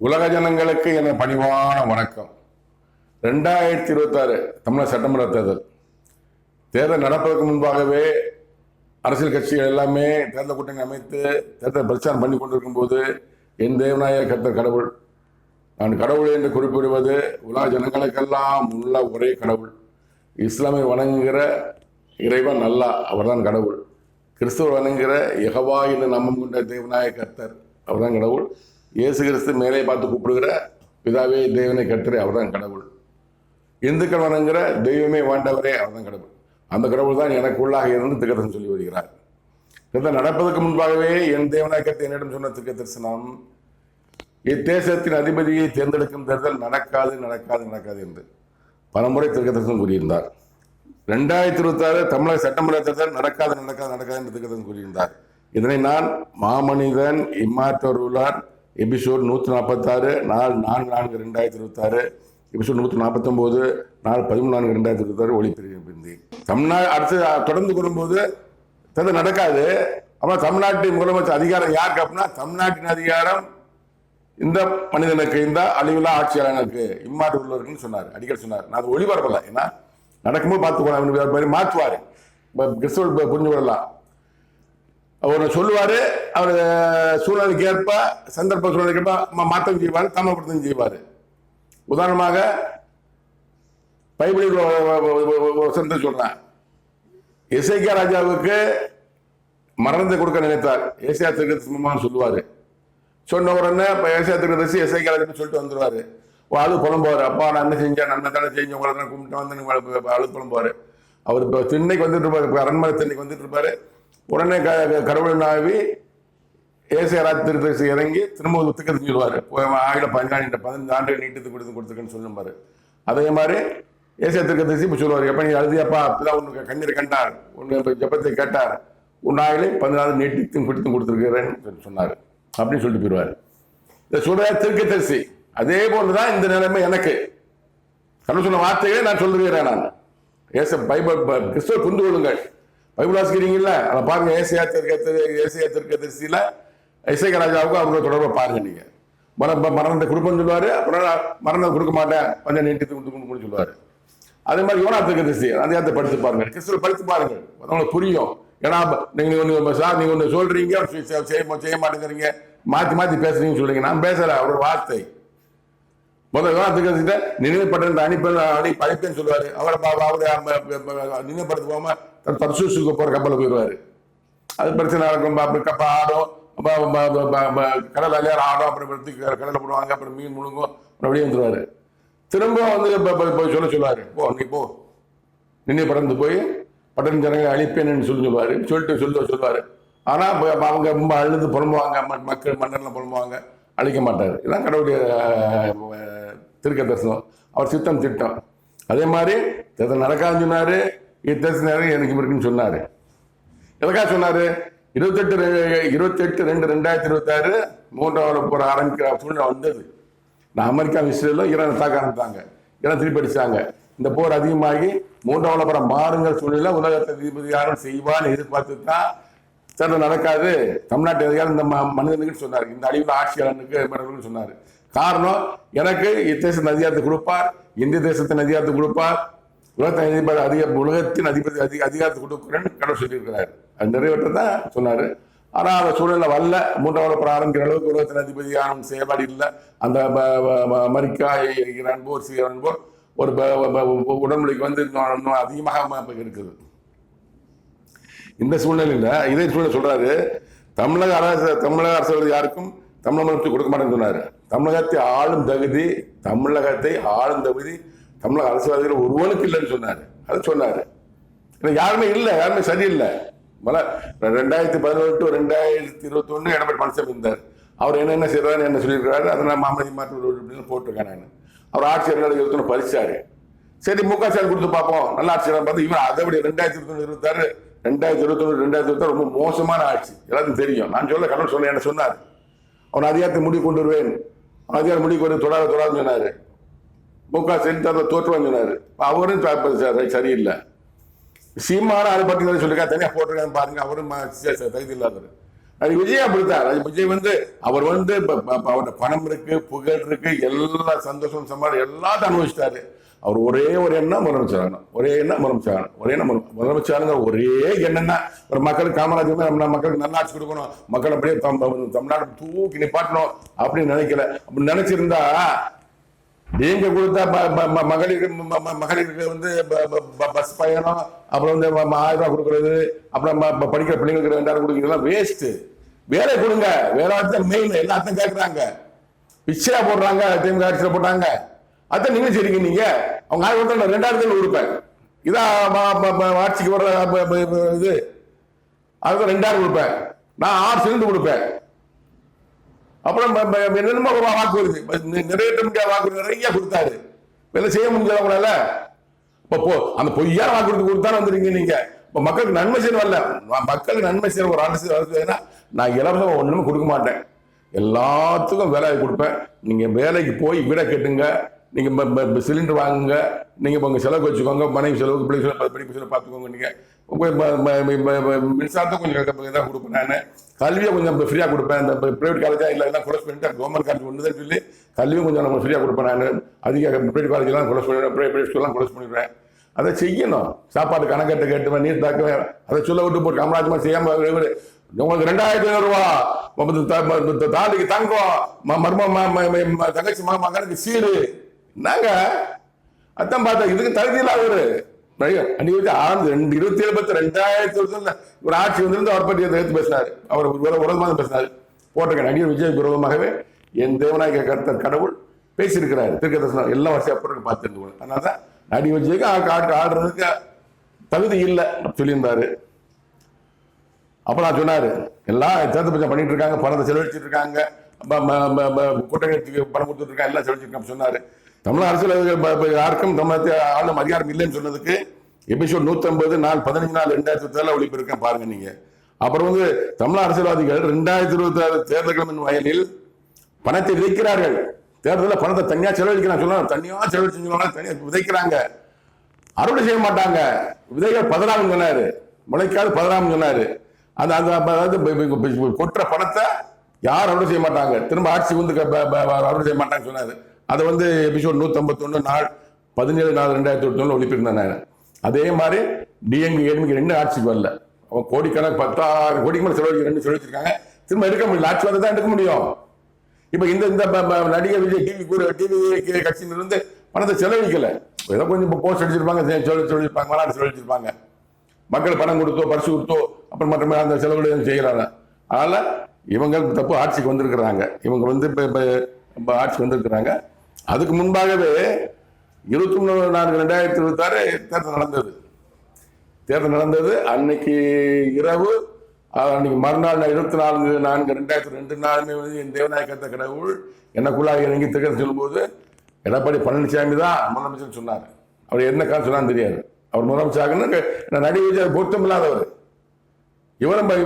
உலக ஜனங்களுக்கு என பணிவான வணக்கம். 2026 தமிழக சட்டமன்ற தேர்தல் நடப்பதற்கு முன்பாகவே அரசியல் கட்சிகள் எல்லாமே தேர்தல் கூட்டணி அமைத்து தேர்தல் பிரச்சாரம் பண்ணி கொண்டிருக்கும் போது என் தேவநாயக கர்த்தர் கடவுள், நான் கடவுள் என்று குறிப்பிடுவது உலக ஜனங்களுக்கெல்லாம் உள்ள ஒரே கடவுள். இஸ்லாமை வணங்குகிற இறைவன் அல்லாஹ், அவர்தான் கடவுள். கிறிஸ்துவர் வணங்குகிற யெகோவா என்று நாமம் கொண்ட தேவநாயக கர்த்தர், அவர்தான் கடவுள். இயேசு கிறிஸ்து மேலே பார்த்து கூப்பிடுகிற பிதாவே தேவனை கர்த்தரே, அவர்தான் கடவுள். இந்துக்கள் வணங்குகிற தெய்வமே வாண்டவரே, அவர்தான் கடவுள். அந்த கடவுள் தான் எனக்குள்ளாக இருந்து திகதர்சனம் சொல்லி வருகிறார். இதை நடப்பதற்கு முன்பாகவே என் தேவநாயக கர்த்தர் என்னிடம் சொன்ன திக தரிசனம், இத்தேசத்தின் அதிபதியை தேர்ந்தெடுக்கும் தேர்தல் நடக்காது நடக்காது நடக்காது என்று பலமுறை திக தரிசனம் கூறியிருந்தார். 2026 தமிழக சட்டமன்ற தேர்தல் நடக்காது நடக்காது நடக்காது என்று திக தரிசனம் கூறியிருந்தார். இதனை நான் மாமனிதன் இம்மாற்றருளார் எபிசோட் 146 நாள் 4/4/2026, எபிசோட் 149 நாள் 13/4/2026 ஒளிபெறுகின்றேன். தமிழ்நாடு அடுத்து தொடர்ந்து கூறும்போது தேர்தல் நடக்காது. அப்புறம் தமிழ்நாட்டின் முதலமைச்சர் அதிகாரம் யாருக்கு அப்படின்னா, தமிழ்நாட்டின் அதிகாரம் இந்த மனிதனுக்கு, இந்த அழிவுலா ஆட்சியாளனுக்கு, இம்மாற்று உள்ளவருக்குன்னு சொன்னார், அடிக்கடி சொன்னார். நான் அது ஒளிபரப்பல, ஏன்னா நடக்கும்போது பார்த்துக்கோங்க, மாற்றுவார். கிறிஸ்தவ புரிஞ்சு கொள்ளலாம். அவர் சொல்லுவார், அவர் சூழ்நிலைக்கு ஏற்ப, சந்தர்ப்ப சூழ்நிலைக்கு ஏற்ப மாற்றம் செய்வார், தாமதப்படுத்தம் செய்வார். உதாரணமாக பைபிளில் ஒரு சந்தை சொல்றேன். எசேக்கியா ராஜாவுக்கு மரணத்தை கொடுக்க நினைத்தார். ஏசாயா தீர்க்கதரிசி சொல்லுவார். சொன்ன உடனே ஏசாயா தீர்க்கதரிசி எசேக்கியா ராஜா சொல்லிட்டு வந்துடுவாரு. அழு புலம்புவார். அப்பா நான் என்ன செஞ்சேன், நன்மை தானே செஞ்சு உங்களை தான் கும்பிட்டு வந்து அழு புலம்புவார். அவர் இப்போ திண்ணைக்கு வந்துட்டு இருப்பாரு, இப்போ அரண்மனை திண்ணைக்கு வந்துட்டு இருப்பாரு. உடனே கடவுள் நாவி ஏசாயா ராஜா தீர்க்கதரிசி இறங்கி திரும்ப திக்கத்து சொல்லுவார். 15 ஆண்டு நீட்டத்து கொடுத்துருக்குன்னு சொல்லுவாரு. அதே மாதிரி ஏசாயா தீர்க்கதரிசி இப்போ சொல்லுவார், எப்போ நீ அழுதியப்பா, அப்பதான் உனக்கு கண்ணீரை கண்டார், உன்னை ஜெபத்தை கேட்டார், உன் ஆயிலே 14 நீட்டித்தும் பிடித்தும் கொடுத்துருக்கிறேன்னு சொன்னார் அப்படின்னு சொல்லிட்டு போயிடுவார். இந்த சொல்ற தீர்க்கதரிசி. அதே போன்றுதான் இந்த நிலைமை எனக்கு. கடவுள் சொன்ன வார்த்தைகளை நான் சொல்லுகிறேன். நான் பைபிள் கிறிஸ்துவ புரிந்து கொள்ளுங்கள். பைபிள் வாசிக்கிறீங்கல்ல, அதை பாருங்க. ஏசாயா தீர்க்கதரிசியில எசேக்கியா ராஜாவுக்கு அவங்களோட தொடர்பை பாருங்க. நீங்க மரணத்தை கொடுப்பேன்னு சொல்லுவாரு, அப்புறம் மரணத்தை கொடுக்க மாட்டேன், கொஞ்சம் நீட்டித்து கொடுத்து சொல்லுவாரு. அதே மாதிரி யோனா தீர்க்கதரிசி அதிகாரத்தை படித்து பாருங்க, கிறிஸ்துவ படித்து பாருங்க, உங்களுக்கு புரியும். ஏன்னா நீங்க ஒண்ணு சொல்றீங்க, செய்ய மாட்டேங்கிறீங்க, மாத்தி மாத்தி பேசுறீங்கன்னு சொல்றீங்க. நான் பேசல, அவரோட வார்த்தை. முதல்ல யோனா தீர்க்கதரிசிட்ட நினைவுபட்ட அழைப்பேன்னு சொல்லுவாரு. அவரை நினைவுபடுத்த போகாம தர்சூசுக்கு போற கப்பல போயிடுவாரு. அது பிரச்சனை நடக்கும். கப்ப ஆடும், கடல் அலையார் ஆடும், அப்புறம் கடலை போடுவாங்க, அப்புறம் மீன் முழுங்கும், அப்படியே வந்துருவாரு. திரும்ப வந்து சொல்லுவாரு, போ நீ போ, நின்று பறந்து போய் பட்டன் ஜனங்களை அழிப்பேன்னு சொல்லுவாரு. சொல்லுவாரு. ஆனா அவங்க ரொம்ப அழுது புலம்புவாங்க, மக்கள் மன்னர்ல புலம்புவாங்க, அழிக்க மாட்டாரு. இதுதான் கடவுளுடைய திருக்க தரிசனம், அவர் சித்தம் திட்டம். அதே மாதிரி தேர்தல் நடக்காதுன்னு சொன்னாரு, இத்தேசம் எனக்கு இருக்குன்னு சொன்னாரு. எதுக்காக சொன்னாரு? 28/2/2026 மூன்றாவது போற ஆரம்பிக்கிற சூழ்நிலை வந்தது. நான் அமெரிக்கா இஸ்ரேலும் ஈரானை தாக்க ஆரம்பித்தாங்க, ஈரான் திருப்பி அடிச்சாங்க. இந்த போர் அதிகமாகி மூன்றாவது புறம் மாறுங்கிற சூழ்நிலை உலகத்தை அதிபதி யாரும் செய்வான்னு எதிர்பார்த்து தான் தேர்தல் நடக்காது, தமிழ்நாட்டு அதிகாரம் இந்த மனிதனுக்கு சொன்னார், இந்த அழிவுல ஆட்சியாளனுக்கு சொன்னார். காரணம், எனக்கு இத்தேசத்தின் அதிகாரத்தை கொடுப்பார், இந்திய தேசத்தின் அதிகாரத்தை கொடுப்பார், உலகத்தின் அதிகாரத்தை கொடுக்கிறேன்னு கடவுள் சொல்லியிருக்கிறார். அது நிறைவேற்றதான் சொன்னாரு. ஆனா அந்த சூழ்நிலை வரல. மூன்றாவது புறம் ஆரம்பிக்கிற அளவுக்கு உலகத்தின் அதிபதியான செயல்பாடு இல்லை. அந்த அமெரிக்கா ஈரான் போர், சீரான் போர் ஒரு உடன்படிக்கை வந்து இன்னும் அதிகமாக இருக்குது. இந்த சூழ்நிலையில இதே சூழ்நிலை சொல்றாரு, தமிழக அரசு யாருக்கும் தமிழக முதலமைச்சர் கொடுக்க மாட்டேன்னு சொன்னாரு. தமிழகத்தை ஆளும் தகுதி தமிழக அரசியல்வாதிகள் ஒருவனுக்கு இல்லைன்னு சொன்னாரு. அதை சொன்னாரு. யாருமே இல்லை, யாருமே சரியில்லை. 2018-2021 எடப்பாடி பழனிசாமி இருந்தார். அவர் என்னென்ன செய்யறாரு, என்ன சொல்லியிருக்கிறாரு, அதை நான் மாமதி மாற்று போட்டிருக்கேன். நான் அவர் ஆட்சி 2021 பறிச்சாரு. சரி, முக ஸ்டாலின் கொடுத்து பார்ப்போம், நல்ல ஆட்சி பார்த்து. இவன் அதை விட 2026 2021 ரொம்ப மோசமான ஆட்சி, எல்லாத்துக்கும் தெரியும். நான் சொல்ல கடவுள் சொல்ல என்ன சொன்னார், அவன் அதிகாரத்தை முடிவு கொண்டு வருவேன், அவன் அதிகாரம் முடிவு கொண்டு தொடாதுன்னு சொன்னாரு. முக ஸ்டாலின் தோற்றுவான்னு சொன்னாரு. அவரும் சரியில்லை. சீமான அதை பற்றி சொல்லிருக்கா, தனியாக போட்டிருக்கான்னு பாருங்க, அவரும் தகுதி இல்லாதவர். அது விஜய் அப்படித்தான். விஜய் வந்து அவர் வந்து அவரோட பணம் இருக்கு, புகழ் இருக்கு, எல்லா சந்தோஷம் சம்பாடு எல்லாத்தையும் அனுபவிச்சிட்டாரு. அவர் ஒரே ஒரு எண்ணம் முதலமைச்சராகணும், ஒரே எண்ணம் முதலமைச்சராகணும், ஒரே எண்ணம் முதலமைச்சராக ஒரே எண்ணம்னா ஒரு மக்களுக்கு காமராஜ் நம்ம மக்களுக்கு நல்லாட்சி கொடுக்கணும், மக்கள் அப்படியே தமிழ்நாடு தூக்கி நிப்பாட்டணும் அப்படின்னு நினைக்கல. அப்படி நினைச்சிருந்தா நீங்க கொடுத்த மகளிருக்கு வந்து பஸ் பயணம், அப்புறம் வந்து 1000 ரூபாய் கொடுக்கறது, அப்புறம் படிக்கிற பிள்ளைங்களுக்கு 2000 கொடுக்கறதுலாம் வேஸ்ட். வேலை கொடுங்க, வேலை மெயின் எல்லாத்தையும் கேட்கறாங்க, பிச்சையா போடுறாங்க. திமுக ஆட்சியில் போட்டாங்க, அதான் நீங்க சரிங்க. நீங்க அவங்க 2000 கொடுப்பேன், இதான் ஆட்சிக்கு வர்ற இது, அதுக்கு 2000 கொடுப்பேன், நான் 6 சிலிண்டர் கொடுப்பேன். அப்புறம் என்னென்னமோ வாக்குறுதி, நிறைவேற்ற முடியாத வாக்குறுதி நிறைய கொடுத்தாரு, வேலை செய்ய முடிஞ்சது அவங்களால. இப்போ அந்த பொய்யான வாக்குறுதி கொடுத்தாலும் வந்துருக்கீங்க நீங்க. இப்போ மக்களுக்கு நன்மை செய்யணும் வரல, மக்களுக்கு நன்மை செய்யற ஒரு அரசு. நான் இலவசம் ஒண்ணுமே கொடுக்க மாட்டேன், எல்லாத்துக்கும் வேலை கொடுப்பேன். நீங்க வேலைக்கு போய் வீட கட்டுங்க, நீங்க சிலிண்டர் வாங்குங்க, நீங்க உங்க செலவுக்கு வச்சுக்கோங்க, மனைவி செலவுக்கு, பிள்ளை செலவு, படிப்பு செலவு பார்த்துக்கோங்க. நீங்க மின்சாரத்தை கொஞ்சம் இதாக கொடுப்பேன், நான் கல்வியை கொஞ்சம் ஃப்ரீயா கொடுப்பேன். இந்த பிரைவேட் காலேஜா இல்லை குளோஸ் பண்ணிட்டு கவர்மெண்ட் காலேஜ் ஒன்று சொல்லி கல்வியும் கொஞ்சம் நம்ம ஃப்ரீயா கொடுப்பேன். நான் அதிக பிரைவேட் காலேஜ்லாம் குளோஸ் பண்ணிடுவேன், பிரைவேட் ஸ்கூல்லாம் குளோஸ் பண்ணிடுவேன். அதை செய்யணும். சாப்பாடு கணக்கெட்ட கேட்டுவேன், நீர் தாக்குவேன், அதை சொல்ல விட்டு போட்டு காமராஜ்மா செய்யாம உங்களுக்கு 2500 ரூபா தாலிக்கு தங்கம், மர்ம தங்கச்சி மகனுக்கு சீரு, என்னங்க அதான் பார்த்தா. இதுக்கு தகுதியில் அவரு அன்னைக்கு ஆரம்பி 2007 ஒரு ஆட்சி வந்து அவர் பற்றி எடுத்து பேசினாரு, அவர் விரோதமாக பேசினாரு, போட்டிருக்க நடிகர் விஜய் விரோதமாகவே என் தேவநாயக கர்த்தர் கடவுள் பேசியிருக்கிறாரு. திருக்கதர்சனம் எல்லா வருஷம் அப்புறம் பார்த்துருந்தோம். அதனாலதான் நடிகர் விஜய்க்கு ஆடுறதுக்கு தகுதி இல்லை சொல்லியிருந்தாரு. அப்ப நான் சொன்னாரு, எல்லாம் சேர்த்து பச்சம் பண்ணிட்டு இருக்காங்க, பணத்தை செலவழிச்சிட்டு இருக்காங்க, கூட்டணிக்கு பணம் கொடுத்துட்டு இருக்காங்க, எல்லாம் செலவழிச்சிருக்காங்க சொன்னாரு. தமிழ் அரசியல் யாருக்கும் தமிழகத்தை ஆளும் அதிகாரம் இல்லைன்னு சொன்னதுக்கு எபிசோட் 150 நாள் 15 நாள் 2007 ஒளிப்பு இருக்கேன் பாருங்க நீங்க. அப்புறம் வந்து தமிழ் அரசியல்வாதிகள் 2026 தேர்தல்களின் வயலில் பணத்தை விதைக்கிறார்கள். தேர்தலில் பணத்தை தனியா செலவழிக்கிறாங்க, சொல்லலாம் தனியா செலவழிச்சு தனியா விதைக்கிறாங்க, அறுவடை செய்ய மாட்டாங்க. விதைகள் பதறாமல் சொன்னாரு, முளைக்காது பதறாமல் சொன்னாரு. அந்த அதாவது கொட்டுற பணத்தை யாரும் அறுவடை செய்ய மாட்டாங்க, திரும்ப ஆட்சி வந்து அறுவடை செய்ய மாட்டாங்க சொன்னாரு. அதை வந்து எபிசோட் 151 நாள் 17 நாள் 2008 ஒளிப்பிருந்தேன். அதே மாதிரி டிஎம்கே ஏடிஎம்கே 2 ஆட்சிக்கு வரல, அவன் கோடிக்கணக்கு 10,000 கோடிக்கு மேலே செலவழிச்சிருக்காங்க, திரும்ப எடுக்க முடியல, ஆட்சி வந்து தான் எடுக்க முடியும். இப்ப இந்த நடிகர் விஜய் டிவி கட்சியிலிருந்து பணத்தை செலவழிக்கல, ஏதோ கொஞ்சம் போஸ்ட் அடிச்சிருப்பாங்க, செலவழிப்பாங்க, மாநாடு செலவழிச்சிருப்பாங்க, மக்கள் பணம் கொடுத்தோ பரிசு கொடுத்தோ அப்புறம் மற்ற அந்த செலவுகள் செய்யறாங்க. அதனால இவங்க தப்பு ஆட்சிக்கு வந்திருக்கிறாங்க, இவங்க வந்து இப்ப ஆட்சிக்கு வந்திருக்கிறாங்க. அதுக்கு முன்பாகவே 23/4/2026 தேர்தல் நடந்தது. அன்னைக்கு இரவு, அன்னைக்கு மறுநாள் 24/4/2002 நாளுமே வந்து என் தேவநாயகத்த கடவுள் எனக்குள்ளாக இறங்கி திகழ்ந்து சொல்லும்போது எடப்பாடி பழனிசாமி தான் முதலமைச்சர் சொன்னார். அவர் என்ன காரணம் சொன்னான்னு தெரியாது, அவர் முதலமைச்சராகன்னு நடிகர் பொருத்தம் இல்லாதவர். இவரும் 2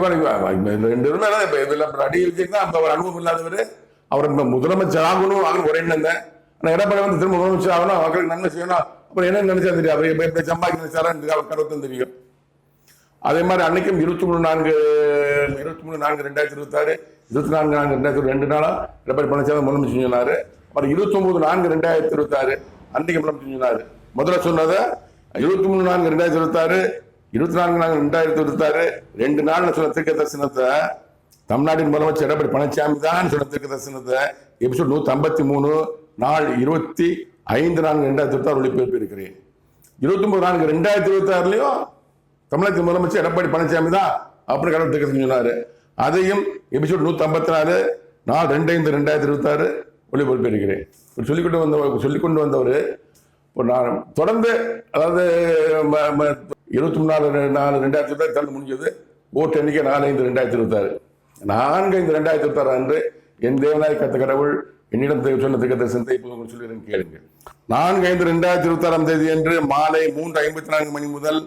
நடிகர் விஜய் தான் அவர் அனுபவம் இல்லாதவர். அவர் முதலமைச்சர் ஆகணும் ஒரு எண்ணம் தான். எடப்பாடி வந்து திரும்ப முதலமைச்சர் ஆகணும், மக்களுக்கு நன்மை செய்யணும், அப்புறம் என்ன நினைச்சா தெரியும், அவர் எப்படி சம்பாதிக்க நினைச்சாரான்னு அவர் கருத்தும் தெரியும். அதே மாதிரி அன்னைக்கும் 23/4/2026 24/4/2022 நாளா எடப்பாடி பழனிசாமி முதலமைச்சர் சொன்னாரு. அப்புறம் 29/4/2026 அன்னைக்கு முதலமைச்சர் சொன்னாரு. முதல்ல சொன்னதை 23/4/2026 24/4/2026 2 நாள் சொன்ன தீர்க்க தரிசனத்தை தமிழ்நாட்டின் முதலமைச்சர் எடப்பாடி பழனிசாமி தான் சொன்ன தீர்க்க தரிசனத்தை எபிசோட் 153 நாள் 25/4/2026 ஒளிபரப்பு இருக்கிறேன். 29/4/2026 தமிழகத்தின் முதலமைச்சர் எடப்பாடி பழனிசாமி தான் அப்படி கடவுள் தீர்க்க சொன்னாரு. அதையும் எபிசோட் 154 நாள் 2/5/2026 ஒளிபரப்பு இருக்கிறேன். சொல்லிக்கொண்டு வந்தவர் நான் தொடர்ந்து, அதாவது 24/4/2026 தேர்தல் முடிஞ்சது, ஓட்டு எண்ணிக்கை 4/5/2026 4/5/2026 அன்று என் தேவநாயக கத்த கடவுள் என்னிடம் சொன்ன திக தரிசனத்தை இப்போது சொல்கிறேன் கேளுங்க. 4/5/2026 அன்று மாலை 3:54 மணி முதல்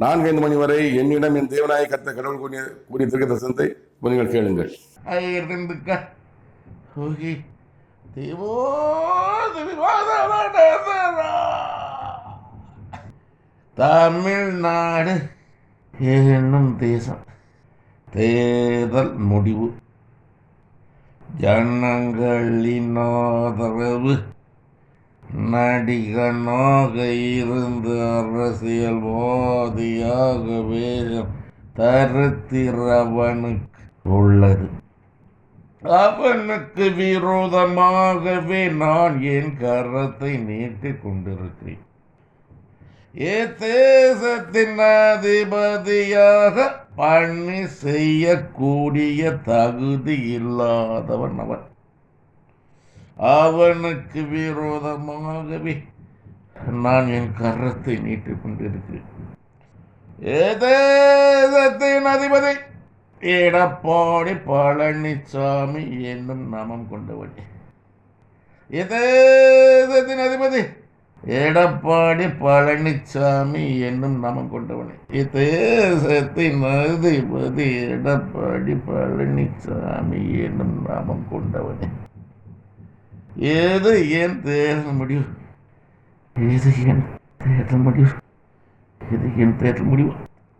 4:05 மணி வரை என்னிடம் என் தேவநாயக கத்த கடவுள் கூடிய திக தரிசனத்தை நீங்கள் கேளுங்கள். தமிழ்நாடு என்னும் தேசம் தேர்தல் முடிவு ஜனங்களின் ஆதரவு நடிகனாக இருந்து அரசியல்வாதியாக வேஷம் தரித்திரவனுக்கு உள்ளது. அவனுக்கு விரோதமாகவே நான் என் கரத்தை நீட்டிக் கொண்டிருக்கிறேன். தேசத்தின் அதிபதியாக பணி செய்யக்கூடிய தகுதி இல்லாதவன் அவன். அவனுக்கு விரோதமாகவே நான் என் கரத்தை நீட்டிக் கொண்டிருக்கிறேன். தேசத்தின் அதிபதி எடப்பாடி பழனிசாமி என்னும் நாமம் கொண்டவன். தேசத்தின் அதிபதி எடப்பாடி பழனிசாமி என்னும் நாமம் கொண்டவனே. தேசத்தின் அதிபதி எடப்பாடி பழனிசாமி என்னும் நாமம் கொண்டவனே. ஏது என் தேர்தல் முடிவு? இது என் தேர்தல் முடிவு? இது என் தேர்தல் முடிவு?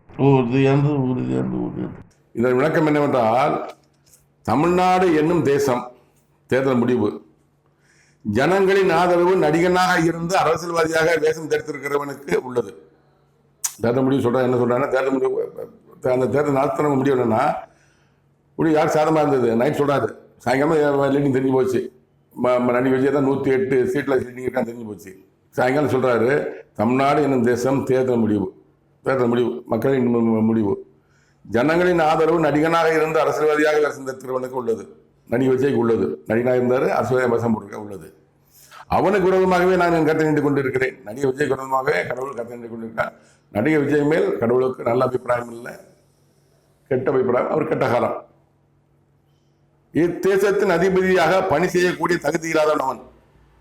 உறுதியானது உறுதியானது உறுதியானது. இதன் விளக்கம் என்னவென்றால், தமிழ்நாடு என்னும் தேசம் தேர்தல் முடிவு ஜனங்களின் ஆதரவு நடிகனாக இருந்து அரசியல்வாதியாக வேஷம் தரித்திருக்கிறவனுக்கு உள்ளது. தேர்தல் முடிவு சொல்கிறேன். என்ன சொல்கிறாங்கன்னா, தேர்தல் முடிவு அந்த தேர்தல் நடத்தின முடிவு என்னன்னா, முடிவு யார் சாதமாக இருந்தது நைட் சொல்கிறாரு. சாயங்காலம் லீடிங் தெரிஞ்சு போச்சு. நடிகை விஜய் தான் 108 சீட்டில் லீடிங் இருக்கான்னு தெரிஞ்சு போச்சு. சாயங்காலம் சொல்கிறாரு, தமிழ்நாடு என்னும் தேசம் தேர்தல் முடிவு மக்களின் முடிவு ஜனங்களின் ஆதரவு நடிகனாக இருந்து அரசியல்வாதியாக வேஷம் தரித்திருக்கிறவனுக்கு உள்ளது. நடிகை விஜய்க்கு உள்ளது. நடிகனாக இருந்தார், அரசியல் வேஷம் போட்டிருக்க உள்ளது. அவனுக்கு விரோதமாகவே நான் என் கருத்தை நீண்டு கொண்டிருக்கிறேன். நடிகை விஜய் விரோதமாகவே கடவுள் கருத்தை நீண்டு கொண்டிருக்கார். நடிகை விஜய் மேல் கடவுளுக்கு நல்ல அபிப்பிராயம் இல்லை, கெட்ட அபிப்பிராயம். அவர் கெட்ட காலம். இத்தேசத்தின் அதிபதியாக பணி செய்யக்கூடிய தகுதி இல்லாதவன் அவன்.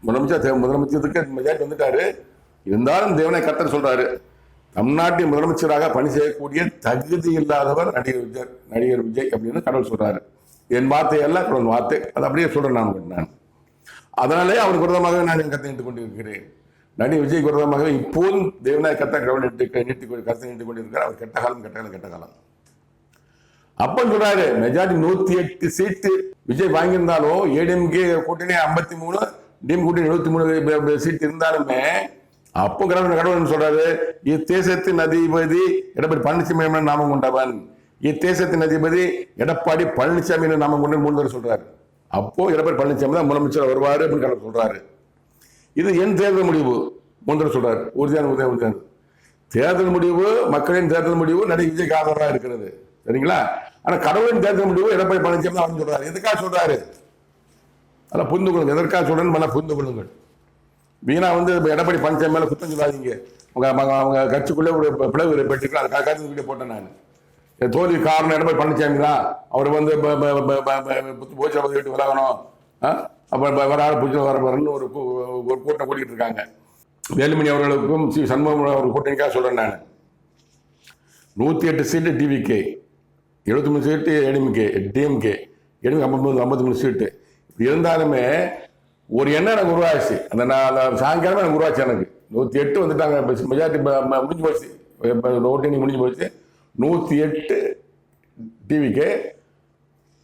முதலமைச்சருக்கு மெஜாரிட்டி வந்துட்டாரு. இருந்தாலும் தேவனை கர்த்தர் சொல்றாரு, தமிழ்நாட்டின் முதலமைச்சராக பணி செய்யக்கூடிய தகுதி இல்லாதவர் நடிகர் விஜய் அப்படின்னு கடவுள் சொல்றாரு. என் வார்த்தை எல்லாம் கடவுள் வார்த்தை, அது அப்படியே சொல்றேன் நான். அதனாலே அவருக்கு விரோதமாக நான் என் கருத்தை நீட்டுக் கொண்டிருக்கிறேன். நடிகர் விஜய்க்கு விரோதமாக இப்போதும் தேவனாய் கர்த்தர் கடவுள் கருத்தை நீட்டுக் கொண்டிருக்கிறார். அவர் கெட்ட காலம். அப்ப சொல்றாரு, மெஜாரிட்டி 108 சீட்டு விஜய் வாங்கியிருந்தாலும் ஏடிஎம்கே கூட்டணி 53, டிஎம் கூட்டணி 73 சீட் இருந்தாலுமே அப்போ கடவுள் சொல்றாரு, இத்தேசத்தின் அதிபதி எடப்பாடி பழனிசாமி நாமம் கொண்டவன். இத்தேசத்தின் அதிபதி எடப்பாடி பழனிசாமி நாமம் கொண்டு 3 தடவை சொல்றாரு. அப்போ எடப்பாடி பழனிசாமி தான் முதலமைச்சர் வருவாரு அப்படின்னு கடவுள் சொல்றாரு. இது என் தேர்தல் முடிவு 3 தடவை சொல்றாரு. உறுதியான தேர்தல் முடிவு, மக்களின் தேர்தல் முடிவு நடிகை விஜய்க்கு ஆதரவாக இருக்கிறது. சரிங்களா? ஆனா கடவுளின் தேர்தல் முடிவு எடப்பாடி பழனிசாமி தான் சொல்றாரு. எதுக்காக சொல்றாரு? அதெல்லாம் புரிந்து கொள்ளுங்க. எதற்காக சொல்றேன்னு புரிந்து கொள்ளுங்கள். வீணா எடப்பாடி பழனிசாமி மேல குத்தம் சொல்லாதீங்க. அவங்க கட்சிக்குள்ளே ஒரு பிளவு ஏற்பட்டு அதுக்காக வீடியோ போட்டேன் நான். தோல்வி காரணம் எடப்பாடி பழனிசாமி தான். அவர் போச்சு வீட்டு விலகணும், அப்புறம் வராது பூச்சி வரன்னு ஒரு கூட்டம் கூட்டிகிட்டு இருக்காங்க. வேலுமணி அவர்களுக்கும் சண்முகம் அவர் கூட்டணிக்காக சொல்றேன் நான். 108 சீட்டு டிவிகே, 73 சீட்டு டிஎம்கே 53 சீட்டு இருந்தாலுமே ஒரு எண்ணம் எனக்கு உருவாச்சு. அந்த சாயங்காலமே எனக்கு உருவாச்சு. எனக்கு 108 வந்துட்டாங்க. மெஜாரிட்டி முடிஞ்சு போச்சு, ஓட்டிங் முடிஞ்சு போச்சு. 108 டிவிகே,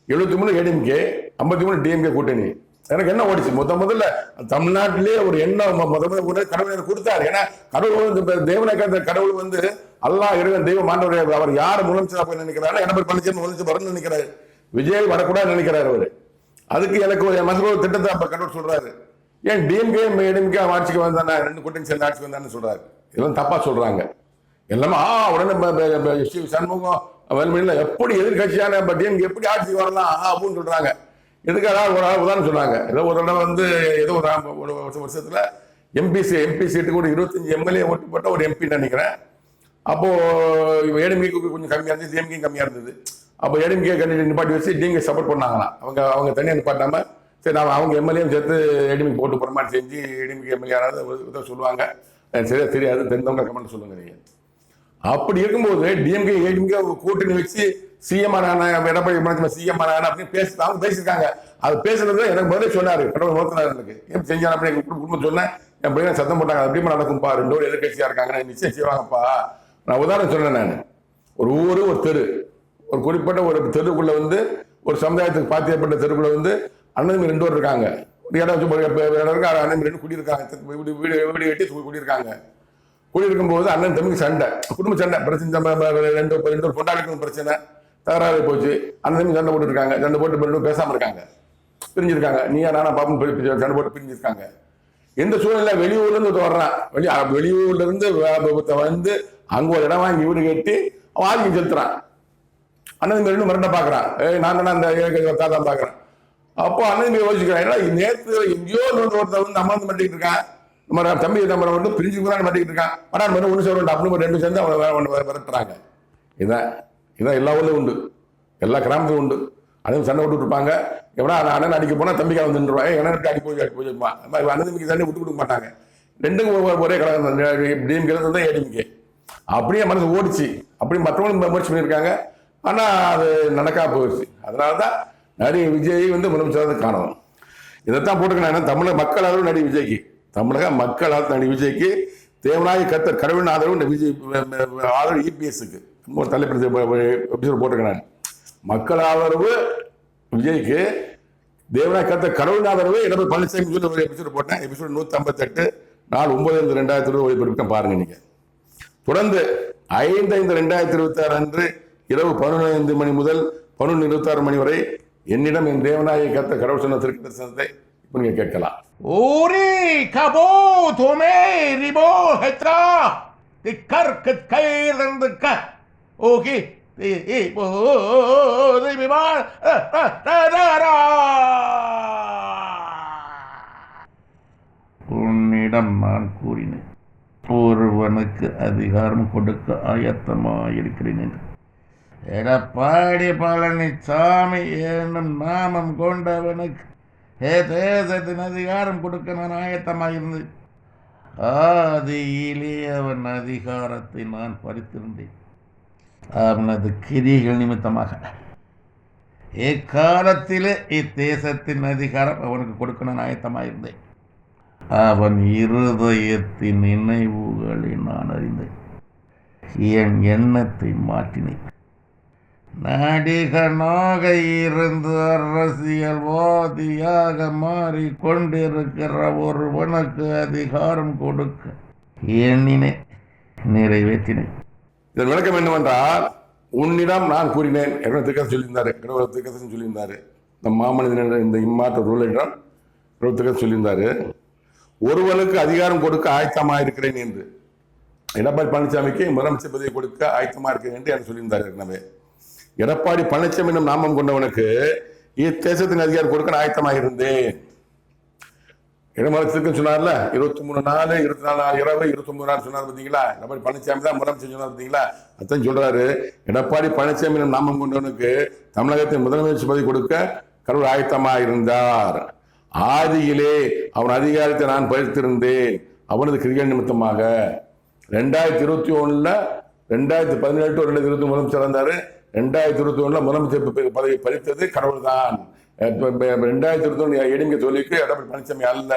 73 ஏடிஎம்கே, 53 டிஎம்கே கூட்டணி. எனக்கு என்ன ஓடிச்சு? முதல்ல தமிழ்நாட்டிலே ஒரு எண்ணம் முதல்ல கடவுள் கொடுத்தாரு. ஏன்னா கடவுள் தேவனை கடவுள் அல்லாஹ் இறைவன் தெய்வம் ஆண்டவர். அவர் யார் முதலமைச்சராக போய் நினைக்கிறாரு? எடப்பாடி பழனிசாமி முதலமைச்சர் வரணும்னு நினைக்கிறாரு. விஜய் வரக்கூடாதுன்னு நினைக்கிறாரு அவரு. அதுக்கு எனக்கு ஒரு மசூல் திட்டத்தை அப்ப கடவுள் சொல்றாரு. ஏன் டிஎம்கே ஏடிஎம்கே ஆட்சிக்கு வந்தானே, 2 கூட்டணி சேர்ந்து ஆட்சிக்கு வந்தான்னு சொல்றாரு. இதெல்லாம் தப்பா சொல்றாங்க எல்லாமே. உடனே சண்முகம் வேலுமணியில எப்படி எதிர்கட்சியான டிஎம்கே எப்படி ஆட்சிக்கு வரலாம் அப்படின்னு சொல்றாங்க. எதுக்காக ஒரு உதாரணம் சொன்னாங்க. ஏதோ ஒரு தடவை ஏதோ ஒரு வருஷத்துல எம்பி சீட்டுக்கு ஒரு 25 எம்எல்ஏ ஓட்டு போட்ட ஒரு எம்பி நினைக்கிறேன். அப்போ ஏடிஎம்கேக்கு கொஞ்சம் கம்மியா இருந்தது, டிஎம்கே கம்மியா இருந்தது. அப்போ ஏடிஎம்கே கேண்டிடேட் நிப்பாட்டி வச்சு டிஎம்கே சப்போர்ட் பண்ணாங்களாம். அவங்க தனியாக நிப்பாட்டாம சரி நான் அவங்க எம்எல்ஏயும் சேர்த்து ஏடிஎம்கே போட்டு போகிற மாதிரி செஞ்சு ஏடிஎம்கே எம்எல்ஏ யாராவது சொல்லுவாங்க. சரியா தெரியாது, தெரிந்தவங்க கமெண்ட் சொல்லுங்க நீங்க. அப்படி இருக்கும்போது டிஎம்கே ஏடிஎம்கே கூட்டணி வச்சு சிஎம் எடப்பாடி சிஎம் அப்படின்னு அவங்க பேசியிருக்காங்க. அது பேசுறது எனக்கு பதிலே சொன்னாரு. கடவுள் நோக்கினார் எனக்கு ஏன் செஞ்சாங்க அப்படின்னு குடும்பம் சொன்னேன். என் பையன் சத்தம் போட்டாங்க. அப்படிமா நடக்கும்பா, 2 பேரும் எதிர்கட்சியா இருக்காங்க, நிச்சயம் செய்வாங்கப்பா. நான் உதாரணம் சொன்னேன். நான் ஒரு ஊரு ஒரு தெரு ஒரு குறிப்பிட்ட ஒரு தெருக்குள்ள வந்து ஒரு சமுதாயத்துக்கு பாத்தியப்பட்ட தெருக்குள்ள வந்து அண்ணன் 2 பேர் இருக்காங்க. ஒரு இடம் வச்சு இடம் இருக்கு, அண்ணன் 2 குடியிருக்காங்க, வீடு கட்டி குடியிருக்காங்க. குடியிருக்கும் போது அண்ணன் தம்பிக்கு சண்டை, குடும்ப சண்டை, பிரச்சனை, ரெண்டு பொண்டாளுக்கும் பிரச்சனை, தகராறு போச்சு. அண்ணன் தம்பி சண்டை போட்டு இருக்காங்க, சண்டை போட்டு 2 பேசாம இருக்காங்க, பிரிஞ்சிருக்காங்க. நீயா நானா பாப்போம் சண்டை போட்டு பிரிஞ்சிருக்காங்க. எந்த சூழ்நிலை வெளியூர்ல இருந்து வர்றான், வெளியூர்ல இருந்து வந்து அங்க ஒரு இடம் வாங்கி வீடு கட்டி ஆதிக்கம் செலுத்துறான். அண்ணன் 2 மிரண்ட பாக்குறான், நான் அந்த தாத்தா பாக்குறேன். அப்போ அண்ணன் யோசிக்கிறான், நேற்று எங்கேயோ ஒருத்தர் வந்து அமர்ந்து மாட்டிக்கிட்டு இருக்கான், நம்ம தம்பி நம்ம வந்து பிரிஞ்சுக்கிறான்னு மாட்டிக்கிட்டு இருக்கான், ஆனால் ஒன்று சொல்ல அப்படின்னு 2 சேர்ந்து அவனை விரட்டுறாங்க. இதான் எல்லா ஊர்லயும் உண்டு, எல்லா கிராமத்திலும் உண்டு. அண்ணன் சண்டை விட்டு இருப்பாங்க. எவனா அண்ணன் அடிக்க போனா தம்பிக்காக வந்துருவாங்க, எனக்கு அடி போயிருப்பான். அண்ணன் தம்பிக்கு சண்டை விட்டு கொடுக்க மாட்டாங்க. 2க்கும் ஒரே கலகம், டிஎம்கே தான் ஏடிஎம்கே. அப்படியே மனசு ஓடிச்சு. அப்படியே மற்றவங்களும் முயற்சி பண்ணியிருக்காங்க, ஆனா அது நடக்காம போயிடுச்சு. அதனாலதான் நடிகை விஜய் வந்து முதலமைச்சராக காணணும். இதைத்தான் போட்டுக்கணும். தமிழக மக்கள் ஆதரவு நடிகை விஜய்க்கு, தமிழக மக்கள் ஆதரவு நடிகை விஜய்க்கு, தேவநாய கர்த்தர் கடவுளின் ஆதரவு விஜய் ஆதரவு இபிஎஸ்க்கு ஒரு தலைப்பு எபிசோட் போட்டிருக்கேன். மக்கள் ஆதரவு விஜய்க்கு, தேவநாய கர்த்தர் கடவுளின் ஆதரவு எடப்பாடி பழனிசாமி சொல்லி ஒரு எபிசோட் போட்டேன். எபிசோட் 158 நாள் 9/5/2020 ஒளிபரப்பு பாருங்க. நீங்க தொடர்ந்து 5/5/2026 அன்று இரவு 11 மணி முதல் 11:26 மணி வரை என்னிடம் என் தேவநாய கர்த்தர் கடவுள் சொன்ன திருக்கு தரிசனத்தை இப்ப நீங்க கேட்கலாம். ஓரி கபோ தோமே ரிபோ ஹெத்ரா திக்கர்கத் கைரந்துக்க ஓகே உன்னிடம் நான் கூறினேன், ஒருவனுக்கு அதிகாரம் கொடுக்க ஆயத்தமாயிருக்கிறேன் என்று. எடப்பாடி பழனிசாமி என்னும் நாமம் கொண்டவனுக்கு தேசத்தின் அதிகாரம் கொடுக்க நான் ஆயத்தமாயிருந்தேன். ஆதியிலே அவன் அதிகாரத்தை நான் பறித்திருந்தேன். அவனது கிரிகள் நிமித்தமாக இக்காலத்திலே இத்தேசத்தின் அதிகாரம் அவனுக்கு கொடுக்க நான் ஆயத்தமாயிருந்தேன். அவன் இருதயத்தின் நினைவுகளை நான் அறிந்தேன், என் எண்ணத்தை மாற்றினேன். நடிகனாக இருந்து அரசியல்வாதியாக மாறிக்கொண்டிருக்கிற ஒருவனுக்கு அதிகாரம் கொடுக்க எண்ணினேன், நிறைவேற்றினேன். இதன் விளக்கம் என்னவென்றால், உன்னிடம் நான் கூறினேன். திருக்கதம் சொல்லியிருந்தாரு, கடவுள் திருக்கதம் சொல்லியிருந்தாரு. இந்த மாமனிதன் இந்த இம்மாற்ற ரூலிடம் கடவுள் திருக்கதம் சொல்லியிருந்தாரு, ஒருவனுக்கு அதிகாரம் கொடுக்க ஆயத்தமா இருக்கிறேன் என்று. எடப்பாடி பழனிசாமிக்கு முதலமைச்சர் பதவியை கொடுக்க ஆயத்தமா இருக்கிறேன் என்று எனக்கு சொல்லியிருந்தாரு. எனவே எடப்பாடி பழனிசாமி என்னும் நாமம் கொண்டவனுக்கு இத்தேசத்தின் அதிகாரம் கொடுக்க ஆயத்தமாக இருந்தேன். இடமலத்திற்கு சொன்னார்ல, 23 நாள் 24 நாள் இரவு 29 நாள் சொன்னார் பார்த்தீங்களா. எடப்பாடி பழனிசாமி தான் முதலமைச்சர் சொன்னார் பார்த்தீங்களா. அதான் சொல்றாரு, எடப்பாடி பழனிசாமி என்னும் நாமம் கொண்டவனுக்கு தமிழகத்தின் முதலமைச்சர் பதவி கொடுக்க கடவுள் ஆயத்தமா இருந்தார். ஆதியிலே அவன் அதிகாரத்தை நான் பறித்திருந்தேன், அவனது கிரிகள் நிமித்தமாக. 2021 2017 2020 முதலமைச்சர் இருந்தாரு. 2021 முதலமைச்சர் பதவி பறித்தது கடவுள் தான். 2021 ஏடிஎம்கே தோல்விக்கு எடப்பாடி பழனிசாமி அல்ல,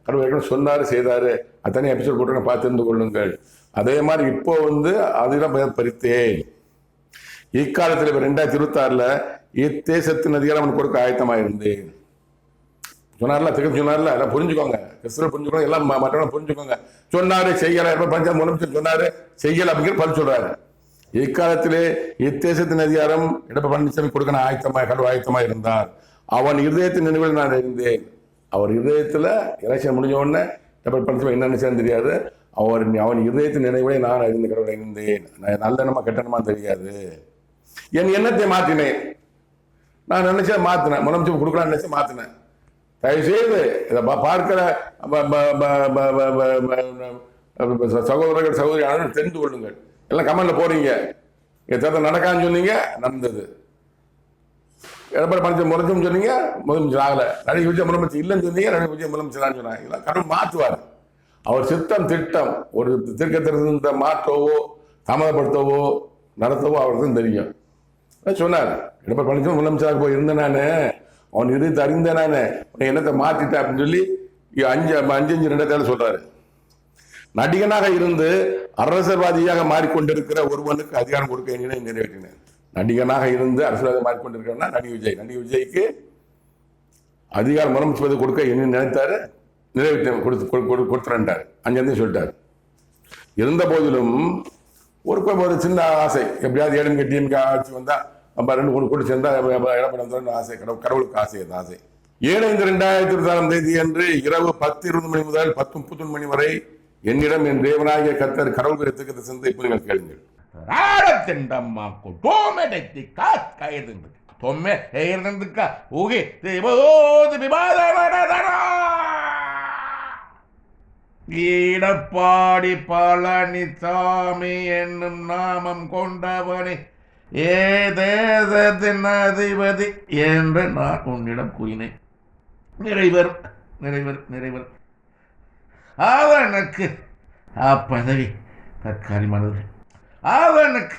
கடவுள் ஏற்கனவே சொன்னாரு, செய்தாரு. அத்தனை எபிசோட் போட்டு பார்த்திருந்து கொள்ளுங்கள். அதே மாதிரி இப்போ வந்து அதெல்லாம் பறித்தேன். இக்காலத்தில் 2026 இத்தேசத்தின் அதிகாரம் கொடுக்க ஆயத்தமாக இருந்தேன் சொன்னார்ல. திகம் சொன்னார்ல, எல்லாம் புரிஞ்சுக்கோங்க, கிறிஸ்தவ புரிஞ்சுக்கோங்க, எல்லாம் மற்றவங்க புரிஞ்சுக்கோங்க. சொன்னாரு செய்யல, பஞ்சாப் முதலமைச்சர் சொன்னாரு செய்யல அப்படிங்கிற பதில் சொல்றாரு. இக்காலத்திலே இத்தேசத்தின் அதிகாரம் எடப்பாடி பழனிசாமி கொடுக்க கடவுள் ஆயத்தமா இருந்தார். அவன் இருதயத்தின் நினைவில் நான் இருந்தேன். அவர் இருதயத்துல எலெக்ஷன் முடிஞ்ச உடனே எடப்பாடி பழனிசாமி என்ன நினைச்சான்னு தெரியாது. அவன் இருதயத்தின் நினைவுகளை நான் அறிந்த கடவுளை இருந்தேன். நல்லெண்ணமா கெட்டணமா தெரியாது. என் எண்ணத்தை மாற்றினேன். நான் நினைச்சா மாத்தினேன், முதலமைச்சர் கொடுக்கலாம்னு நினைச்சா மாத்தினேன். தயவுசெய்து இதை பார்க்கிற சகோதரர்கள் சகோதரி தெரிந்து கொள்ளுங்கள். எல்லாம் கமெண்ட்ல போறீங்க, தேர்தல் நடக்கான்னு சொன்னீங்க, நடந்தது. எடப்பாடி பழனிசாமி முதலமைச்சர் சொன்னீங்க, முதலமைச்சர் ஆகல. நடிகை விஜய் முதலமைச்சர் இல்லைன்னு சொன்னீங்க, நடிகை விஜய் முதலமைச்சர் சொன்னாங்க. இதெல்லாம் கடவுள் மாற்றுவார். அவர் சித்தம் திட்டம் ஒரு திருத்த மாற்றவோ தாமதப்படுத்தவோ நடத்தவோ அவருக்கு தெரியும். சொன்னார், எடப்பாடி பழனிசாமி முதலமைச்சராக போய் இருந்தேன் நானு, அவன் இருந்து அறிந்தேன் நானு, என்னத்தை மாற்றிட்டேன் அப்படின்னு சொல்லி 5/5/2007 சொல்றாரு. நடிகனாக இருந்து அரசியல்வாதியாக மாறிக்கொண்டிருக்கிற ஒருவனுக்கு அதிகாரம் கொடுக்க நிறைவேற்றினேன். நடிகனாக இருந்து அரசியல்வாதி மாறிக்கொண்டிருக்கிறா நடிகர் விஜய்க்கு அதிகாரம் முதலமைச்சர் கொடுக்க என்ன நினைத்தாரு, நிறைவேற்ற கொடுத்துறாரு. அங்கிருந்து சொல்லிட்டாரு. இருந்த போதிலும் ஒரு சின்ன ஆசை, எப்படியாவது ஏடிஎம்கே டிஎம்கே ஆட்சி வந்தா நம்ம 2 கூட்டு சேர்ந்தா எடப்பாடி வந்தோம்னு ஆசை, கடவுளுக்கு ஆசை. அந்த ஆசை 7/5/2024 அன்று இரவு 10:20 மணி முதல் 10:31 மணி வரை என்னிடம் என் தேவனாகிய கர்த்தர் கடவுள் குறித்து சென்று இப்போ நீங்கள் கேளுங்கள். எடப்பாடி பழனிசாமி என்னும் நாமம் கொண்டவனே, ஏ தேசத்தின் அதிபதி என்று நான் உன்னிடம் கூறினேன். நிறைவேறும். அவனுக்கு அப்பதவி தற்காலிகமானது. அவனுக்கு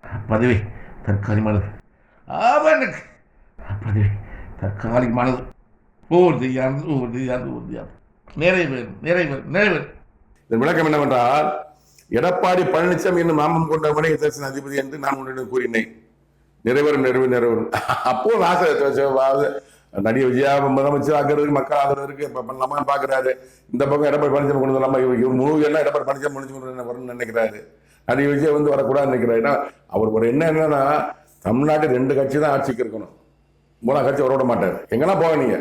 அப்பதவி தற்காலிகமானது. உறுதியானது. நிறைவேறும். இதன் விளக்கம் என்னவென்றால், எடப்பாடி பழனிசாமி என்னும் நாமம் கொண்டவனே தேசத்தின் அதிபதி என்று நான் உன்னிடம் கூறினேன். நிறைவேறும். அப்போ ஆசை நடிகை விஜயா முதலமைச்சர் ஆகிறதுக்கு மக்கள் ஆதரவுக்கு பண்ணலாமான்னு பாக்குறாரு. இந்த பக்கம் எடப்பாடி பழனிசாமி கொண்டு வரலாமா, முழு எல்லாம் எடப்பாடி பழனிசாமி வரணும்னு நினைக்கிறாரு. நடிகை விஜய் வரக்கூடாதுன்னு நினைக்கிறாரு. ஏன்னா அவர் ஒரு என்னன்னா, தமிழ்நாட்டில் 2 கட்சி தான் ஆட்சிக்கு இருக்கணும், 3 கட்சி வர விட மாட்டார். எங்கெல்லாம் போக நீங்க,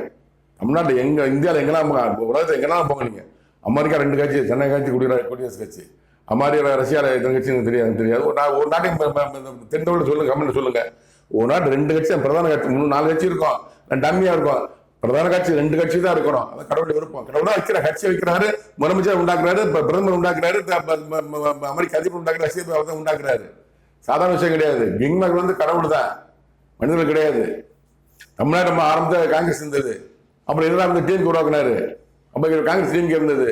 தமிழ்நாட்டில் இந்தியாவில் எங்கெல்லாம் உலகத்தில் எங்கெல்லாம் போக நீங்க. அமெரிக்கா 2 கட்சி, சென்னை கட்சி, குடியரசு கட்சி. அமெரிக்கா ரஷ்யாவில் எத்தனை கட்சி தெரியாது. ஒரு நாட்டையும் தென்தமிழ் சொல்லுங்க, கமெண்ட் சொல்லுங்க. ஒரு நாட்டு 2 கட்சி பிரதான கட்சி, 3-4 கட்சி இருக்கும், டம்மியா இருக்கும். பிரதான கட்சி 2 கட்சி தான் இருக்கணும். அதான் கடவுள் விருப்பம். கடவுள் தான் வைக்கிற கட்சி வைக்கிறாரு, முதலமைச்சர் உண்டாக்குறாரு, பிரதமர் உண்டாக்குறாரு, அமெரிக்க அதிபர் உண்டாக்குறாரு, ரஷ்யா உண்டாக்குறாரு. சாதாரண விஷயம் கிடையாது. கிங்மேக் கடவுள் தான், மனிதர்கள் கிடையாது. தமிழ்நாடு நம்ம ஆரம்பத்தை காங்கிரஸ் இருந்தது, அப்புறம் இதெல்லாம் டீமுக்கு உருவாக்குனாரு. அப்ப காங்கிரஸ் டீமுக்கு இருந்தது,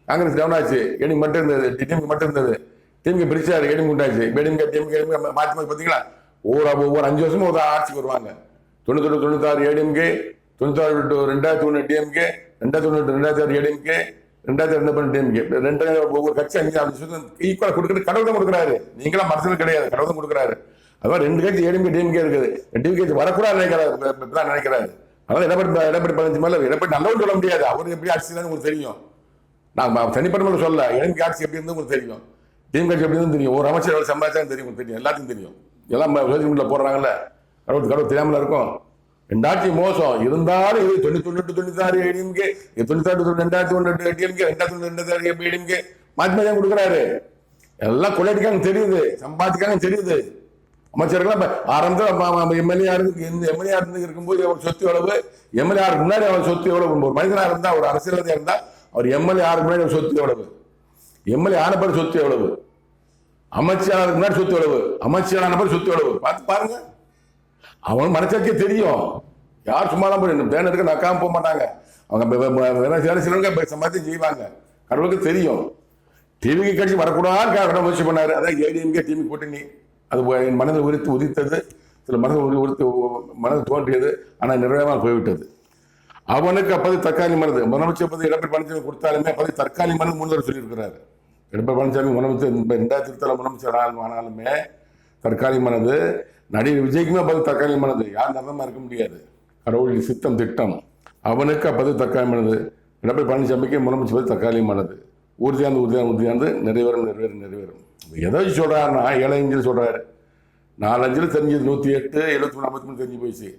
காங்கிரஸ் டவுன் ஆச்சு, ஏடிஎம் மட்டும் இருந்தது, டிஎம்கே மட்டும் இருந்தது. டிஎம்கே பிரிச்சாரு, ஏடிஎம் உண்டாச்சு. டிஎம்கே மாற்றி பார்த்தீங்களா, ஒவ்வொரு 5 வருஷமும் ஒரு ஆட்சிக்கு வருவாங்க. 96 ADMK, 96 to 2001 DMK, 2001 to 2006 ADMK, 2002 DMK. ஒவ்வொரு கட்சி 5 வருஷம் ஈக்குவலா கொடுக்குறது கடவுள் தான் கொடுக்குறாரு. நீங்களாம் மனசுல கிடையாது, கடவுள் தான் கொடுக்குறாரு. அதான் 2 கட்சி ஏடிஎம்கே டிஎம்கே இருக்குது. டிஎம்கே வரக்கூடாது நினைக்கிறாரு. அதனால எடப்பாடி பழனிசாமி மேல எடப்பாடி நல்லவன் சொல்ல முடியாது. அவர் எப்படி ஆட்சி தான் உங்களுக்கு தெரியும். நான் தனிப்பட்ட சொல்ல, ஏடிஎம்கே ஆட்சி எப்படி இருந்து உங்களுக்கு தெரியும், டிஎம்கே ஆட்சி எப்படி இருந்து தெரியும், ஒரு அமைச்சர் எவ்வளவு சம்பாதிச்சாலும் தெரியும், எல்லாத்தையும் தெரியும். எல்லாம் சோசியல் மீடியால போடுறாங்கல்ல, கடவுள் தெரியாமல இருக்கும். 2 ஆட்சி மோசம் இருந்தாலும் இது 98 to 96 ADMK, 96 to 2001 DMK, 2002 ADMK மாற்றி கொடுக்குறாரு. எல்லாம் கொள்ளையடிக்காங்க தெரியுது, சம்பாதிக்காங்க தெரியுது. அமைச்சர்கள் ஆரம்பத்தில் எம்எல்ஏ இருக்கும்போது அவர் சொத்து எவ்வளவு, எம்எல்ஏ ஆருக்கு முன்னாடி அவர் சொத்து எவ்வளவு, ஒரு மனிதனா இருந்தா, ஒரு அரசியல்வாதியா இருந்தா அவர் எம்எல்ஏ ஆருக்கு முன்னாடி சொத்து எவ்வளவு, எம்எல்ஏ ஆன பேர் சொத்து எவ்வளவு, அமைச்சருக்கு முன்னாடி சொத்து எவ்வளவு, அமைச்சரான பேர் சொத்து எவ்வளவு பார்த்து பாருங்க. அவன் மனசாட்சியே தெரியும். யார் சும்மாதான் போய் பேன் எடுக்க நக்காம போக மாட்டாங்க. அவங்க சம்பாத்தி செய்வாங்க. கடவுளுக்கு தெரியும். டிவிக்கு கட்சி வரக்கூடாது முயற்சி பண்ணாரு. அதான் ஏடிஎம்கே டிவி கூட்டணி. அது என் மனதை உதித்தது, சில மனது தோன்றியது, ஆனால் நிறைவேறாமல் போய்விட்டது. அவனுக்கு அப்போது தற்காலி மனது முதலமைச்சர் பதவி எடப்பாடி பழனிசாமி கொடுத்தாலுமே அப்போது தற்காலி மனது முன்னோர் சொல்லியிருக்கிறாரு. எடப்பாடி பழனிசாமி முதலமைச்சர் 2020 முதலமைச்சர் ஆனாலுமே தற்காலி மனது. நடிகர் விஜய்க்குமே அப்போது தற்காலி மனது. யார் நலமா இருக்க முடியாது. கடவுள் சித்தம் திட்டம். அவனுக்கு அப்போது தற்காலி மனது. எடப்பாடி பழனிசாமிக்கு முதலமைச்சர் தற்காலி மனது. உறுதியானது நிறைவேறும். எதை சொல்றாருன்னா 7 இன்ச்சில் சொல்றாரு. 4 இன்ச்சில் தெரிஞ்சது 108, 73, 53 தெரிஞ்சு போயிடுச்சு.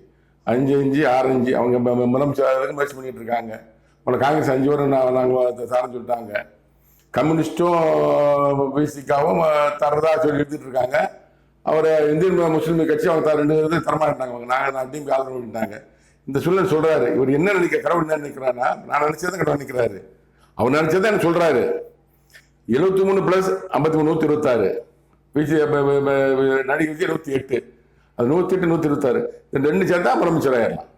5 இன்ச்சு 6 இன்ச்சு அவங்க முதலமைச்சருக்கு முயற்சி பண்ணிட்டு இருக்காங்க. காங்கிரஸ் 5 வரை நாங்கள் தரேன்னு சொல்லிட்டாங்க. கம்யூனிஸ்டும் பிசிகாவும் தரதா சொல்லி எடுத்துட்டு இருக்காங்க. அவர் இந்தியன் முஸ்லீம் கட்சி அவங்க 2 தரமாட்டாங்க. அவங்க நாங்கள் டீமுக்கு ஆதரவு பண்ணிட்டாங்க. இந்த சூழல் சொல்றாரு. இவர் என்ன கடவுள் என்ன நினைக்கிறான்னா, நான் நினைச்சதான் கடவுள் நினைக்கிறாரு. அவர் நினைச்சதான் என்ன சொல்றாரு. 73 + 53 126, நடிகை 78, அது 108 126, இந்த 2 சேர்த்தா முதலமைச்சர் ஆயிடலாம்.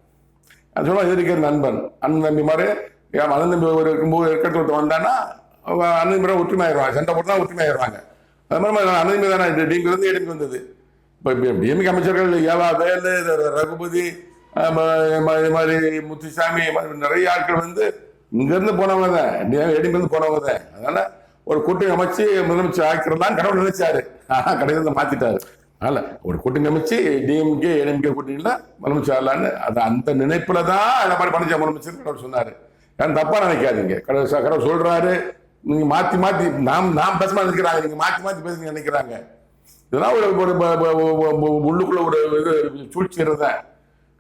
அது சொன்னா இருக்கிற நண்பன் அண்ணன் தம்பி மாதிரி அண்ணன் தம்பி ஒரு இருக்கிறது வந்தான்னா அண்ணன் தம்பி ஒற்றுமை ஆயிடுவாங்க. சண்டை போட்டு தான் ஒற்றுமை ஆயிடுவாங்க. அது மாதிரி அண்ணன் தம்பி தானே டிஎம்கே வந்து ஏடிஎம்கே வந்தது. இப்போ டிஎம்கே அமைச்சர்கள் வேலு, ரகுபதி, இது மாதிரி முத்துசாமி, நிறைய ஆட்கள் வந்து இங்கிருந்து போனவங்க தான், ஏடிஎம்கே இருந்து போனவங்க தான். அதனால ஒரு கூட்டணி அமைச்சு முதலமைச்சர் ஆக்கிறதான் கடவுள் நினைச்சாரு. கடைசியில் மாத்திட்டாரு. அதனால ஒரு கூட்டணி அமைச்சு டிஎம்கே ஏடிஎம்கே கூட்டணியில் முதலமைச்சர் ஆகலான்னு அது அந்த நினைப்புல தான் எடப்பாடி பழனிசாமி முதலமைச்சர் கடவுள் சொன்னாரு. ஏன்னா தப்பா நினைக்காதீங்க. கடவுள் சொல்றாரு, நீங்க மாத்தி மாத்தி நாம் பேசமா நினைக்கிறாங்க, நீங்க மாத்தி மாத்தி பேசுங்க நினைக்கிறாங்க. இதெல்லாம் ஒரு உள்ளுக்குள்ள ஒரு இது சூழ்ச்சி தான்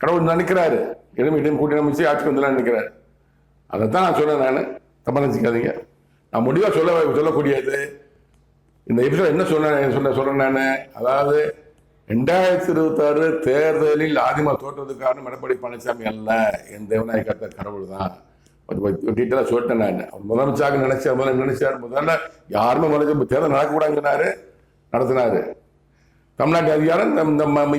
கடவுள் நினைக்கிறாரு. இடம் கூட்டணி அமைச்சு ஆட்சிக்கு வந்துலாம் நினைக்கிறாரு. அதைத்தான் நான் சொன்னேன். நான் தப்பா நினைச்சிக்காதீங்க. நான் முடிவாக சொல்லக்கூடியது இந்த எபிசோட் என்ன சொல்றேன் நான், அதாவது 2026 தேர்தலில் அதிமுக தோற்றதுக்கு காரணம் எடப்பாடி பழனிசாமி அல்ல, என் தேவநாயகத்த கடவுள் தான். டீட்டெயிலாக சொல்லிட்டேன் நான். அவர் முதலமைச்சராக நினைச்சார். முதல்ல யாருமே முதலமைச்சர் தேர்தல் நடக்கக்கூடாதுன்னாரு, நடத்தினாரு. தமிழ்நாட்டு அதிகாரம்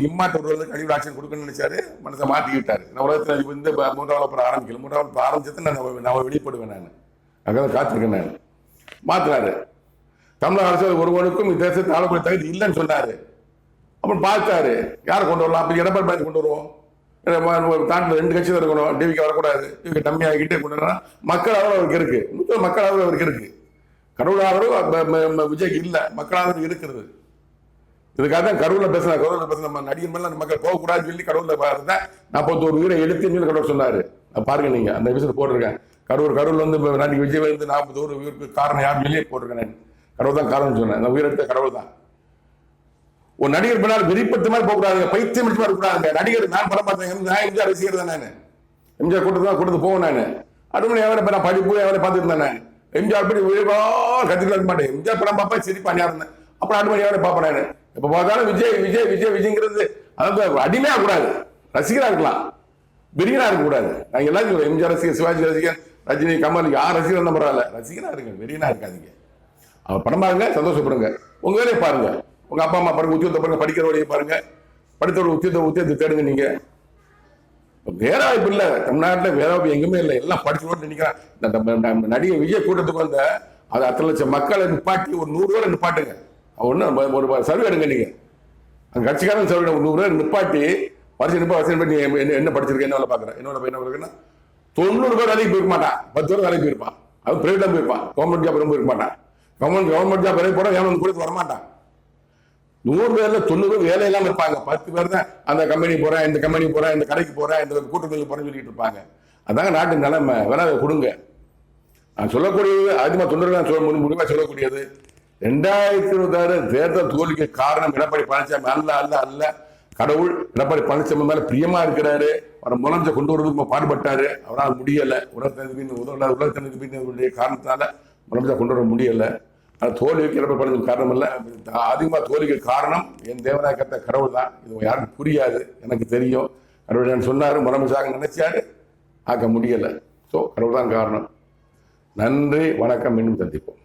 இம்மாற்றவர்களுக்கு கழிவு ஆட்சியம் கொடுக்கணும்னு நினைச்சாரு, மனசை மாற்றிக்கிட்டாரு. நான் உலகத்தில் வந்து 3ஆம் வகுப்பு ஆரம்பிக்கல, 3ஆம் வகுப்பு ஆரம்பிச்சது நான் வெளிப்படுவேன். நான் அங்கே காத்திருக்கேன். நான் மாத்தினாரு. தமிழக அரசு ஒருவனுக்கும் தேசத்தை ஆளக்கூடிய தகுதி இல்லைன்னு சொன்னாரு. அப்புறம் பார்த்தாரு யாரை கொண்டு வரலாம், அப்படி எடப்பாடி பழனிசாமி கொண்டு வருவோம். நாட்டில் 2 கட்சி தான் இருக்கணும், டிவிக்கு வரக்கூடாது, டிவிக்கு டம்மி ஆகிட்டே கொண்டு வரா. மக்கள் ஆதரவு அவருக்கு இருக்கு, மக்கள் ஆதரவு அவருக்கு இருக்கு. கடவுள் ஆதரவு விஜய்க்கு இல்லை, மக்கள் ஆதரவு இருக்கிறது. இதுக்காக தான் கடவுளில் பேசுனா நம்ம நடிகர் மேல மக்கள் போகக்கூடாதுன்னு சொல்லி கடவுளில் பார்த்தேன். 41 உயிரை எடுத்து கடவுள் சொன்னாரு. பாருங்க, நீங்க அந்த விஷயத்தை போட்டிருக்கேன். கடவுள் வந்து நடிகை விஜய் வந்து 41 உயிருக்கு காரணம் யாரும் வெளியே போட்டிருக்கேன். கடவுள் தான் காரணம் சொன்னேன். அந்த உயிரெடுத்த கடவுள் தான். ஒரு நடிகர் பின்னால் வெறிப்பட்ட மாதிரி போகக்கூடாதுங்க, பைத்தியம் மாதிரி இருக்கக்கூடாதுங்க. நடிகர் நான் படம் பார்த்தேன், நான் எம்ஜிஆர் ரசிகர் தான். நான் எம்ஜிஆர் கூட்டத்து போவேன். நான் அடுமணி எவனை நான் படிப்பு எவனை பார்த்துட்டு இருந்தேன். எம்ஜிஆர் படி கத்திட்டு இருக்க மாட்டேன். எம்ஜிஆர் படம் பார்ப்பேன், சிரிப்பான் இருந்தேன். அப்புறம் அடுமணி எவனை பார்ப்பேன். நான் எப்ப பார்த்தாலும் விஜய் விஜய் விஜய் விஜய்ங்கிறது அதாவது அடிமையா கூடாது, ரசிகரா இருக்கலாம், வெறியனா இருக்கக்கூடாது. நாங்கள் எல்லாத்தையும் எம்ஜிஆர் ரசிகர், சிவாஜி ரசிகர், ரஜினி, கமல் யார் ரசிகர் இருந்தால் பரவாயில்ல, ரசிகரா இருங்க, வெறியனா இருக்காதீங்க. அவர் படம் பாருங்க, சந்தோஷப்படுங்க, உங்க வேலையை பாருங்க, உங்க அப்பா அம்மா பாருங்க, உத்தியோகத்தை பாருங்க, படிக்கிற வழியை பாருங்க, படித்தோட உத்தியோகத்தை தேடுங்க. நீங்க வேற வாய்ப்பு இல்லை தமிழ்நாட்டில், வேற வாய்ப்பு எங்குமே இல்லை. எல்லாம் படிச்சு நினைக்கிறான். நடிகை விஜய் கூட்டத்துக்கு வந்த அது 10 லட்சம் மக்களை நிப்பாட்டி ஒரு 100 பேரை நிப்பாட்டுங்க. ஒன்று ஒரு சர்வே எடுங்க. நீங்க அந்த கட்சிக்காரன் சர்வே 100 பேர் நிப்பாட்டி வருஷம் பண்ணி என்ன படிச்சிருக்கேன், என்ன வேலை பார்க்குறேன், என்ன இருக்குன்னா 90 பேர் வேலைக்கு போயிருக்க மாட்டான், 10 பேர் வேலைக்கு போயிருப்பான். அது பிரைவேட்டா போயிருப்பான், கவர்மெண்ட் ஜாப் ரொம்ப இருக்க மாட்டான். கவர்மெண்ட் ஜாப் வேலைக்கு போட எவன் கொடுத்து வரமாட்டான். 100 பேர்ல 90 பேர் வேலை இல்லாமல் இருப்பாங்க. 10 பேர் தான் அந்த கம்பெனி போறேன், இந்த கம்பெனி போறேன், இந்த கடைக்கு போறேன், இந்த கூட்டத்துக்கு போறேன்னு சொல்லிட்டு இருப்பாங்க. அதாங்க நாட்டு நிலைமை. வேணா கொடுங்க. நான் சொல்லக்கூடியது அதிகமாக தொண்டர்கள் முடிவாக சொல்லக்கூடியது 2026 தேர்தல் தோல்விக்கு காரணம் எடப்பாடி பழனிசாமி அல்ல. கடவுள் எடப்பாடி பழனிசாமி மேல பிரியமா இருக்கிறாரு. அவரை முதலமைச்சர் கொண்டு வருவதற்கு பாடுபட்டாரு, அவரால் முடியல. உலகத்தினுடைய காரணத்தினால முதலமைச்சர் கொண்டு வர முடியல. அது தோல்விக்கு எடப்பாடி பழனிசாமி காரணம் இல்லை. அதிகமாக தோல்விக்கு காரணம் என் தேவநாயகத்த கடவுள் தான். இது யாருக்கும் புரியாது, எனக்கு தெரியும். கடவுள் சொன்னாரு, முதலமைச்சராக நினைச்சாரு, ஆக்க முடியல. ஸோ கடவுள் தான் காரணம். நன்றி, வணக்கம், மீண்டும் சந்திப்போம்.